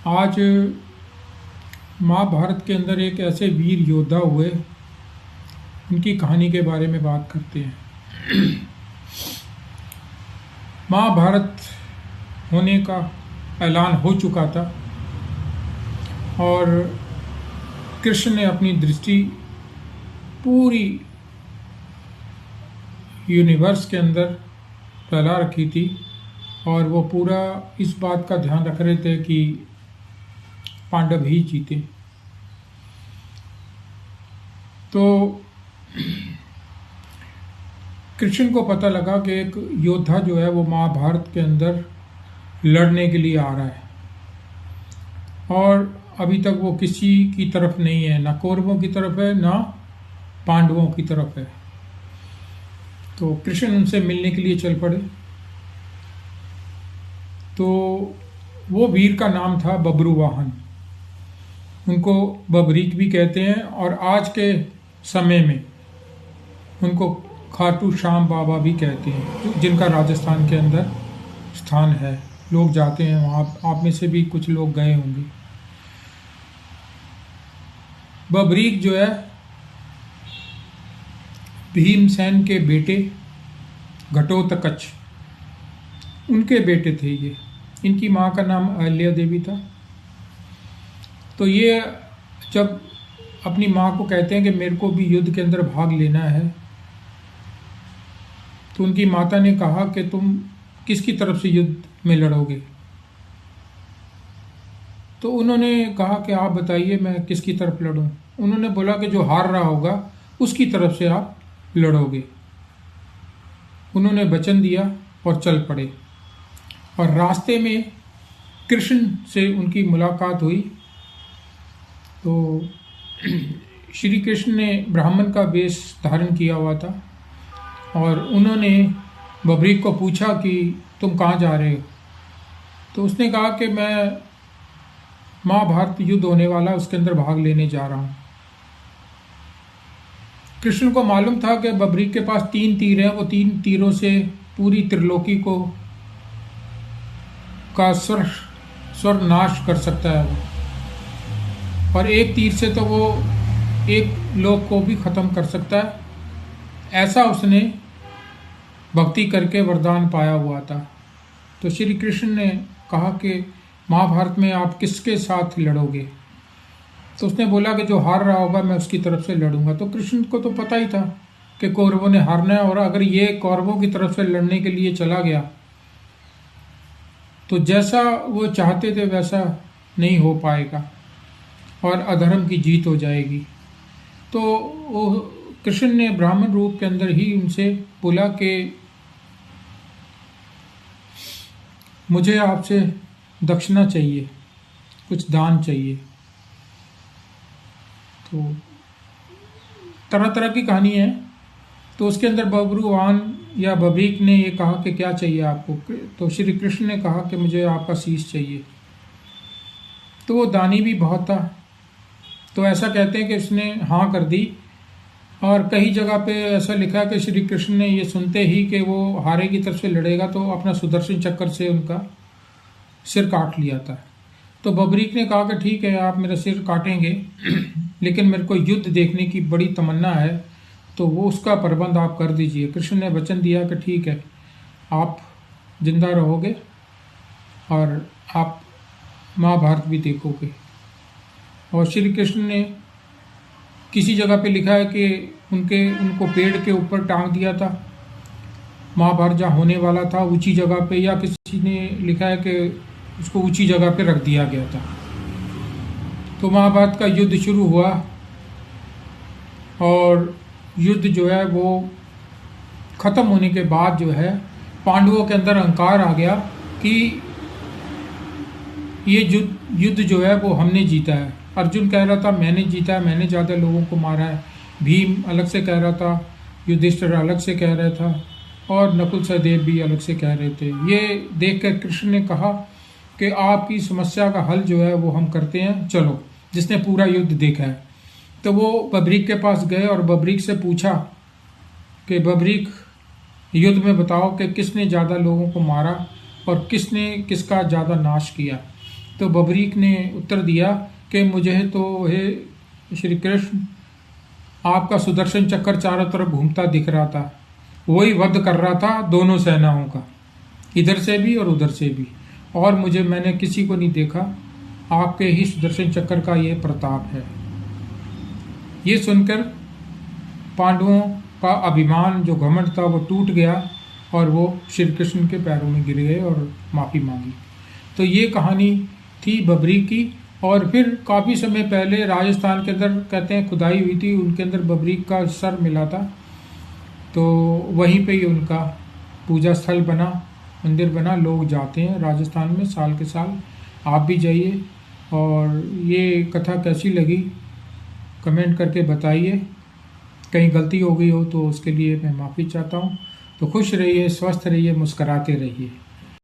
आज महाभारत के अंदर एक ऐसे वीर योद्धा हुए, उनकी कहानी के बारे में बात करते हैं। महाभारत होने का ऐलान हो चुका था और कृष्ण ने अपनी दृष्टि पूरी यूनिवर्स के अंदर फैला रखी थी और वो पूरा इस बात का ध्यान रख रहे थे कि पांडव ही जीते। तो कृष्ण को पता लगा कि एक योद्धा जो है वो महाभारत के अंदर लड़ने के लिए आ रहा है और अभी तक वो किसी की तरफ नहीं है, ना कौरवों की तरफ है ना पांडवों की तरफ है। तो कृष्ण उनसे मिलने के लिए चल पड़े। तो वो वीर का नाम था बब्रुवाहन, उनको बबरीक भी कहते हैं और आज के समय में उनको खाटू श्याम बाबा भी कहते हैं, जिनका राजस्थान के अंदर स्थान है। लोग जाते हैं वहाँ, आप में से भी कुछ लोग गए होंगे। बबरीक जो है भीमसेन के बेटे घटोत्कच, उनके बेटे थे ये। इनकी माँ का नाम अहिल्या देवी था। तो ये जब अपनी माँ को कहते हैं कि मेरे को भी युद्ध के अंदर भाग लेना है, तो उनकी माता ने कहा कि तुम किसकी तरफ से युद्ध में लड़ोगे। तो उन्होंने कहा कि आप बताइए मैं किसकी तरफ लड़ूं। उन्होंने बोला कि जो हार रहा होगा उसकी तरफ से आप लड़ोगे। उन्होंने वचन दिया और चल पड़े और रास्ते में कृष्ण से उनकी मुलाकात हुई। तो श्री कृष्ण ने ब्राह्मण का वेश धारण किया हुआ था और उन्होंने बबरीक को पूछा कि तुम कहाँ जा रहे हो। तो उसने कहा कि मैं महाभारत युद्ध होने वाला उसके अंदर भाग लेने जा रहा हूँ। कृष्ण को मालूम था कि बबरीक के पास 3 तीर हैं, वो 3 तीरों से पूरी त्रिलोकी को का स्वर नाश कर सकता है और एक तीर से तो वो एक लोक को भी खत्म कर सकता है। ऐसा उसने भक्ति करके वरदान पाया हुआ था। तो श्री कृष्ण ने कहा कि महाभारत में आप किसके साथ लड़ोगे। तो उसने बोला कि जो हार रहा होगा मैं उसकी तरफ से लड़ूंगा। तो कृष्ण को तो पता ही था कि कौरवों ने हारना है और अगर ये कौरवों की तरफ से लड़ने के लिए चला गया तो जैसा वो चाहते थे वैसा नहीं हो पाएगा और अधर्म की जीत हो जाएगी। तो वो कृष्ण ने ब्राह्मण रूप के अंदर ही उनसे बोला कि मुझे आपसे दक्षिणा चाहिए, कुछ दान चाहिए। तो तरह तरह की कहानी है। तो उसके अंदर बब्रुवाहन या बबरीक ने ये कहा कि क्या चाहिए आपको। तो श्री कृष्ण ने कहा कि मुझे आपका शीश चाहिए। तो वो दानी भी बहुत था, तो ऐसा कहते हैं कि उसने हाँ कर दी। और कई जगह पे ऐसा लिखा है कि श्री कृष्ण ने ये सुनते ही कि वो हारे की तरफ से लड़ेगा तो अपना सुदर्शन चक्र से उनका सिर काट लिया था। तो बबरीक ने कहा कि ठीक है आप मेरा सिर काटेंगे लेकिन मेरे को युद्ध देखने की बड़ी तमन्ना है, तो वो उसका प्रबंध आप कर दीजिए। कृष्ण ने वचन दिया कि ठीक है आप जिंदा रहोगे और आप महाभारत भी देखोगे। और श्री कृष्ण ने किसी जगह पे लिखा है कि उनको पेड़ के ऊपर टांग दिया था, महाभारत जहाँ होने वाला था ऊंची जगह पे, या किसी ने लिखा है कि उसको ऊंची जगह पे रख दिया गया था। तो महाभारत का युद्ध शुरू हुआ और युद्ध जो है वो खत्म होने के बाद जो है पांडवों के अंदर अहंकार आ गया कि ये युद्ध जो है वो हमने जीता है। अर्जुन कह रहा था मैंने जीता है, मैंने ज़्यादा लोगों को मारा है। भीम अलग से कह रहा था, युधिष्ठिर अलग से कह रहा था और नकुल सहदेव भी अलग से कह रहे थे। ये देखकर कृष्ण ने कहा कि आपकी समस्या का हल जो है वो हम करते हैं, चलो। जिसने पूरा युद्ध देखा है तो वो बबरीक के पास गए और बबरीक से पूछा कि बबरीक युद्ध में बताओ कि किसने ज़्यादा लोगों को मारा और किसने किसका ज़्यादा नाश किया। तो बबरीक ने उत्तर दिया कि मुझे तो हे श्री कृष्ण आपका सुदर्शन चक्र चारों तरफ घूमता दिख रहा था, वही वध कर रहा था दोनों सेनाओं का, इधर से भी और उधर से भी, और मैंने किसी को नहीं देखा। आपके ही सुदर्शन चक्र का ये प्रताप है। ये सुनकर पांडवों का अभिमान जो घमंड था वो टूट गया और वो श्री कृष्ण के पैरों में गिर गए और माफ़ी मांगी। तो ये कहानी थी बबरीक की। और फिर काफ़ी समय पहले राजस्थान के अंदर कहते हैं खुदाई हुई थी, उनके अंदर बबरीक का सर मिला था, तो वहीं पे ही उनका पूजा स्थल बना, मंदिर बना। लोग जाते हैं राजस्थान में साल के साल, आप भी जाइए। और ये कथा कैसी लगी कमेंट करके बताइए। कहीं गलती हो गई हो तो उसके लिए मैं माफ़ी चाहता हूँ। तो खुश रहिए, स्वस्थ रहिए, मुस्कराते रहिए।